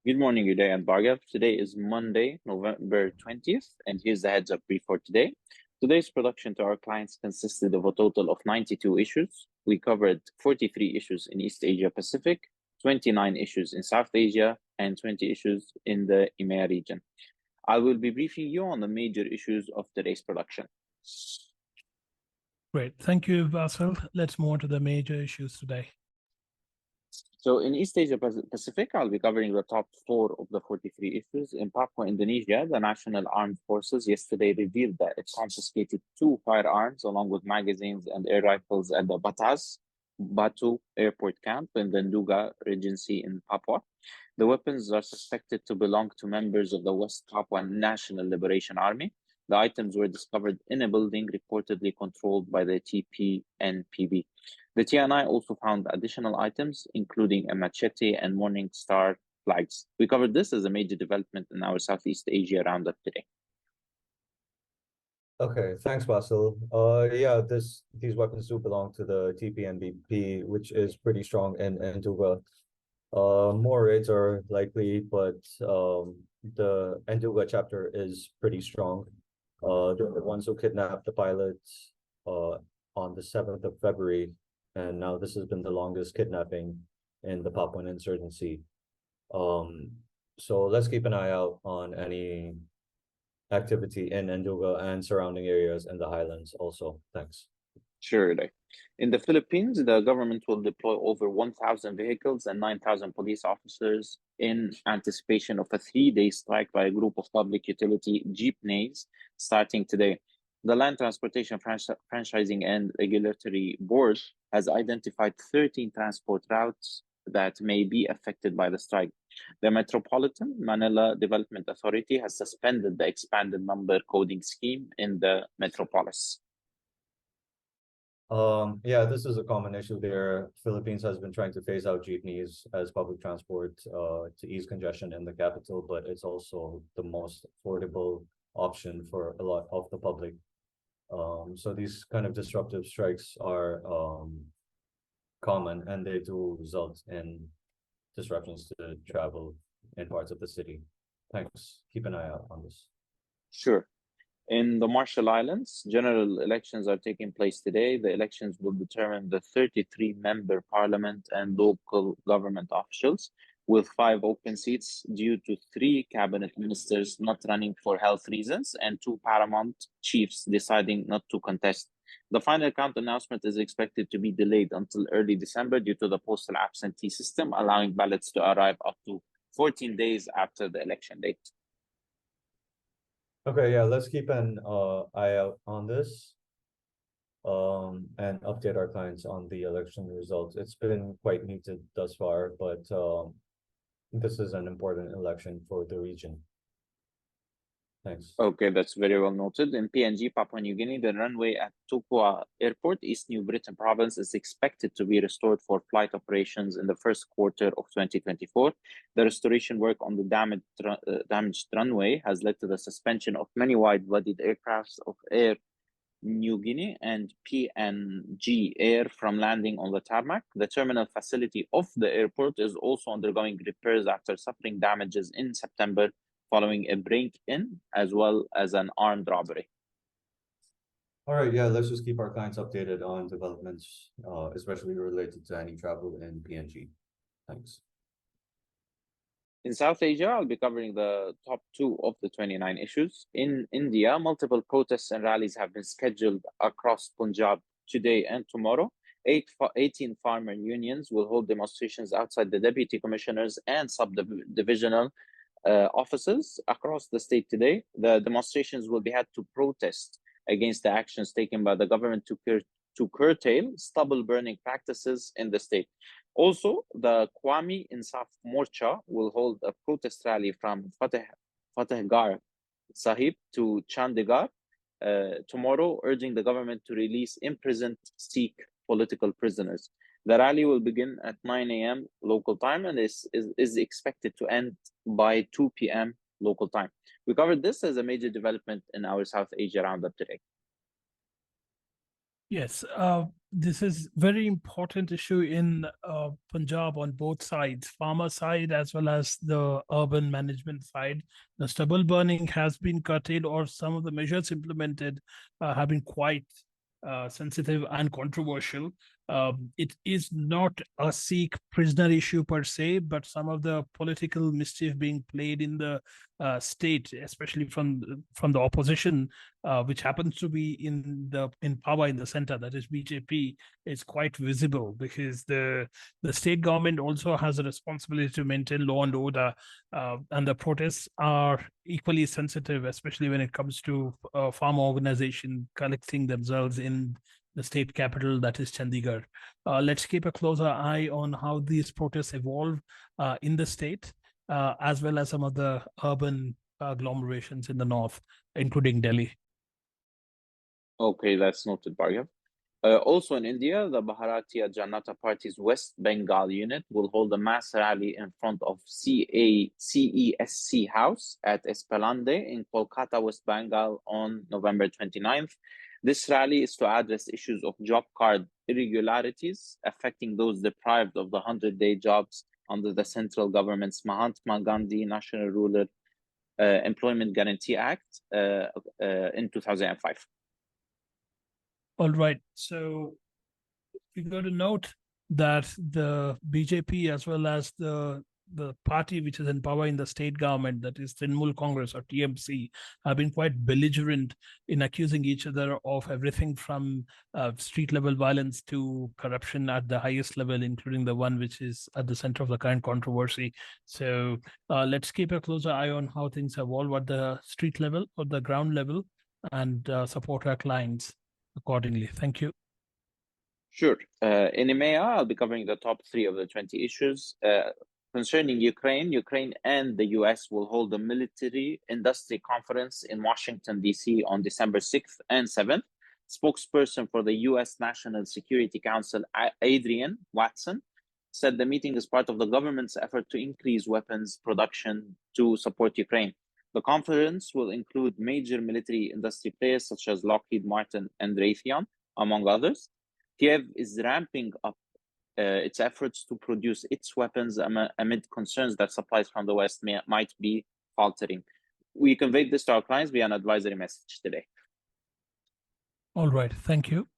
Good morning, Uday and Bhargav. Today is Monday, November 20th, and here's the heads up brief for today. Today's production to our clients consisted of a total of 92 issues. We covered 43 issues in East Asia Pacific, 29 issues in South Asia, and 20 issues in the EMEA region. I will be briefing you on the major issues of today's production. Great. Thank you, Bassel. Let's move on to the major issues today. So in East Asia Pacific, I'll be covering the top 4 of the 43 issues. In Papua, Indonesia, the National Armed Forces yesterday revealed that it confiscated 2 firearms along with magazines and air rifles at the Batu airport camp in the Nduga Regency in Papua. The weapons are suspected to belong to members of the West Papua National Liberation Army. The items were discovered in a building reportedly controlled by the TPNPB. The TNI also found additional items, including a machete and Morning Star flags. We covered this as a major development in our Southeast Asia roundup today. Okay, thanks, Bassel. Yeah, these weapons do belong to the TPNBP, which is pretty strong in Nduga. More raids are likely, but the Nduga chapter is pretty strong. They're the ones who kidnapped the pilot on the 7th of February, and now this has been the longest kidnapping in the Papuan insurgency. So let's keep an eye out on any activity in Nduga and surrounding areas in the highlands also. Thanks. Sure. In the Philippines, the government will deploy over 1,000 vehicles and 9,000 police officers in anticipation of a 3-day strike by a group of public utility jeepneys starting today. The Land Transportation Franchising and Regulatory Board has identified 13 transport routes that may be affected by the strike. The Metropolitan Manila Development Authority has suspended the expanded number coding scheme in the metropolis. Yeah, this is a common issue there. Philippines has been trying to phase out jeepneys as public transport to ease congestion in the capital, but it's also the most affordable option for a lot of the public. So these kind of disruptive strikes are common, and they do result in disruptions to travel in parts of the city. Thanks. Keep an eye out on this. Sure. In the Marshall Islands, general elections are taking place today. The elections will determine the 33-member parliament and local government officials, with 5 open seats due to 3 cabinet ministers not running for health reasons and 2 paramount chiefs deciding not to contest. The final count announcement is expected to be delayed until early December due to the postal absentee system, allowing ballots to arrive up to 14 days after the election date. Okay, yeah, let's keep an eye out on this and update our clients on the election results. It's been quite muted thus far, but this is an important election for the region. Thanks. Okay, that's very well noted. In PNG, Papua New Guinea, the runway at Tukwa Airport, East New Britain Province, is expected to be restored for flight operations in the first quarter of 2024. The restoration work on the damaged runway has led to the suspension of many wide-bodied aircrafts of Air New Guinea and PNG Air from landing on the tarmac. The terminal facility of the airport is also undergoing repairs after suffering damages in September following a break-in as well as an armed robbery. All right, yeah, let's just keep our clients updated on developments, especially related to any travel in PNG. Thanks. In South Asia, I'll be covering the top 2 of the 29 issues. In India, multiple protests and rallies have been scheduled across Punjab today and tomorrow. 18 farmer unions will hold demonstrations outside the deputy commissioners and subdivisional offices across the state today. The demonstrations will be had to protest against the actions taken by the government to curtail stubble burning practices in the state. Also, the Kwame Insaf Morcha will hold a protest rally from Fatehgarh Sahib to Chandigarh tomorrow, urging the government to release imprisoned Sikh political prisoners. The rally will begin at 9 a.m. local time and is expected to end by 2 p.m. local time. We covered this as a major development in our South Asia roundup today. Yes, this is very important issue in Punjab on both sides, farmer side as well as the urban management side. The stubble burning has been curtailed, or some of the measures implemented have been quite sensitive and controversial. It is not a Sikh prisoner issue per se, but some of the political mischief being played in the state, especially from the opposition, which happens to be in power in the center, that is BJP, is quite visible, because the state government also has a responsibility to maintain law and order, and the protests are equally sensitive, especially when it comes to farmer organization collecting themselves in the state capital, that is Chandigarh. Let's keep a closer eye on how these protests evolve in the state, as well as some of the urban agglomerations in the north, including Delhi. Okay, that's noted, Bhargav. Also in India, the Bharatiya Janata Party's West Bengal unit will hold a mass rally in front of CESC House at Esplanade in Kolkata, West Bengal on November 29th. This rally is to address issues of job card irregularities affecting those deprived of the 100-day jobs under the central government's Mahatma Gandhi National Rural Employment Guarantee Act in 2005. All right. So we got to note that the BJP, as well as the party which is in power in the state government, that is Trinamool Congress or TMC, have been quite belligerent in accusing each other of everything from street level violence to corruption at the highest level, including the one which is at the center of the current controversy. So let's keep a closer eye on how things evolve at the street level or the ground level, and support our clients accordingly. Thank you. Sure. In EMEA, I'll be covering the top 3 of the 20 issues. Concerning Ukraine, Ukraine and the US will hold a military industry conference in Washington, D.C. on December 6th and 7th. Spokesperson for the US National Security Council, Adrian Watson, said the meeting is part of the government's effort to increase weapons production to support Ukraine. The conference will include major military industry players such as Lockheed Martin and Raytheon, among others. Kiev is ramping up its efforts to produce its weapons amid concerns that supplies from the West might be faltering. We conveyed this to our clients via an advisory message today. All right, thank you.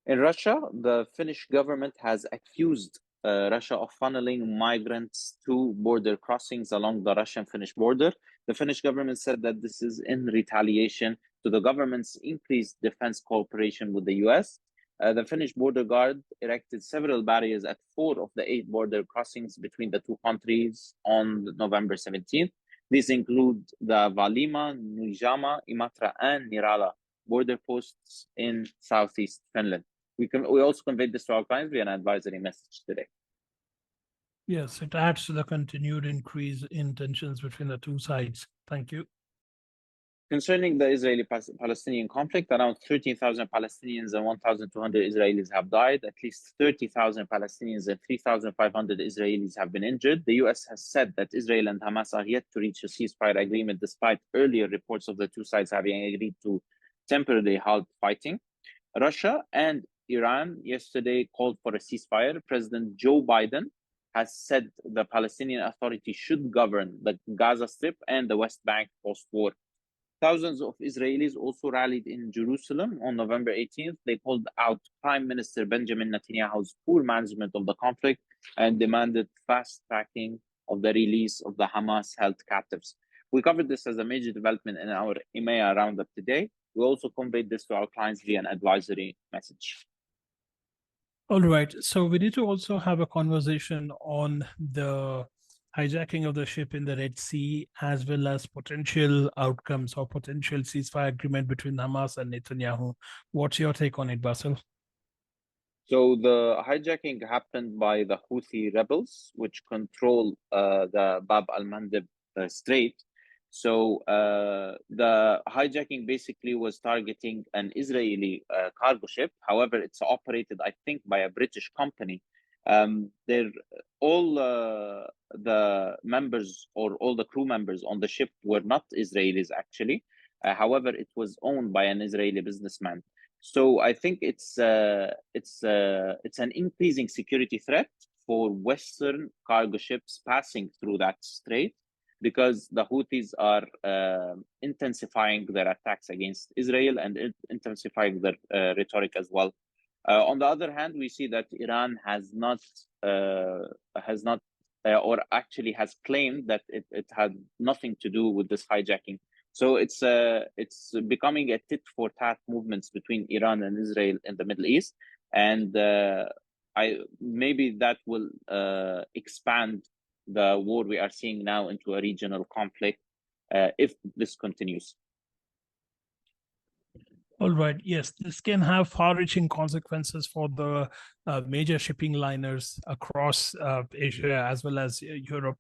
In Russia, the Finnish government has accused Russia of funneling migrants to border crossings along the Russian-Finnish border. The Finnish government said that this is in retaliation to the government's increased defense cooperation with the US. The Finnish border guard erected several barriers at 4 of the 8 border crossings between the two countries on November 17th. These include the Valima, Nuijama, Imatra, and Nirala border posts in southeast Finland. We also conveyed this to our clients via an advisory message today. Yes, it adds to the continued increase in tensions between the two sides. Thank you. Concerning the Israeli-Palestinian conflict, around 13,000 Palestinians and 1,200 Israelis have died. At least 30,000 Palestinians and 3,500 Israelis have been injured. The US has said that Israel and Hamas are yet to reach a ceasefire agreement, despite earlier reports of the two sides having agreed to temporarily halt fighting. Russia and Iran yesterday called for a ceasefire. President Joe Biden has said the Palestinian Authority should govern the Gaza Strip and the West Bank post-war. Thousands of Israelis also rallied in Jerusalem on November 18th. They called out Prime Minister Benjamin Netanyahu's poor management of the conflict and demanded fast-tracking of the release of the Hamas-held captives. We covered this as a major development in our EMEA roundup today. We also conveyed this to our clients via an advisory message. All right. So we need to also have a conversation on the hijacking of the ship in the Red Sea, as well as potential outcomes or potential ceasefire agreement between Hamas and Netanyahu. What's your take on it, Bassel? So the hijacking happened by the Houthi rebels, which control the Bab al-Mandeb Strait. So the hijacking basically was targeting an Israeli cargo ship. However, it's operated, I think, by a British company. All the members or all the crew members on the ship were not Israelis, actually. However, it was owned by an Israeli businessman. So I think it's an increasing security threat for Western cargo ships passing through that strait, because the Houthis are intensifying their attacks against Israel and intensifying their rhetoric as well. On the other hand, we see that Iran has not or actually has claimed that it had nothing to do with this hijacking. So it's becoming a tit for tat movements between Iran and Israel in the Middle East, and maybe that will expand the war we are seeing now into a regional conflict if this continues. All right. Yes, this can have far-reaching consequences for the major shipping liners across Asia as well as Europe,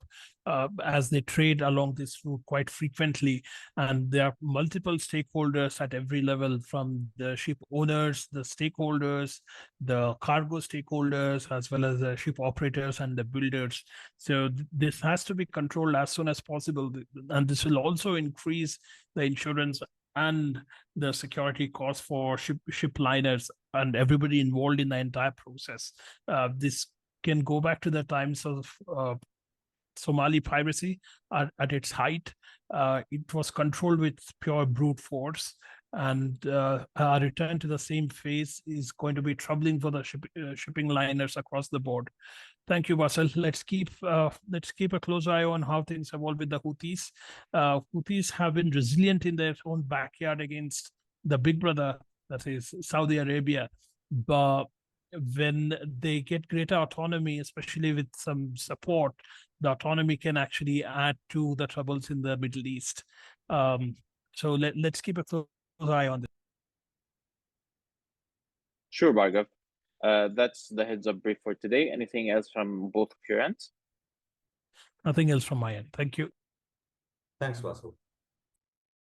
as they trade along this route quite frequently. And there are multiple stakeholders at every level, from the ship owners, the stakeholders, the cargo stakeholders, as well as the ship operators and the builders. So this has to be controlled as soon as possible. And this will also increase the insurance and the security costs for ship liners and everybody involved in the entire process. This can go back to the times of Somali piracy at its height. It was controlled with pure brute force, and a return to the same phase is going to be troubling for the shipping liners across the board. Thank you, Bassel. Let's keep a close eye on how things evolve with the Houthis. Houthis have been resilient in their own backyard against the big brother, that is Saudi Arabia. But when they get greater autonomy, especially with some support, the autonomy can actually add to the troubles in the Middle East. So let's keep a close eye on this. Sure, Bhargav. That's the heads up brief for today. Anything else from both of your ends? Nothing else from my end. Thank you. Thanks, Bassel.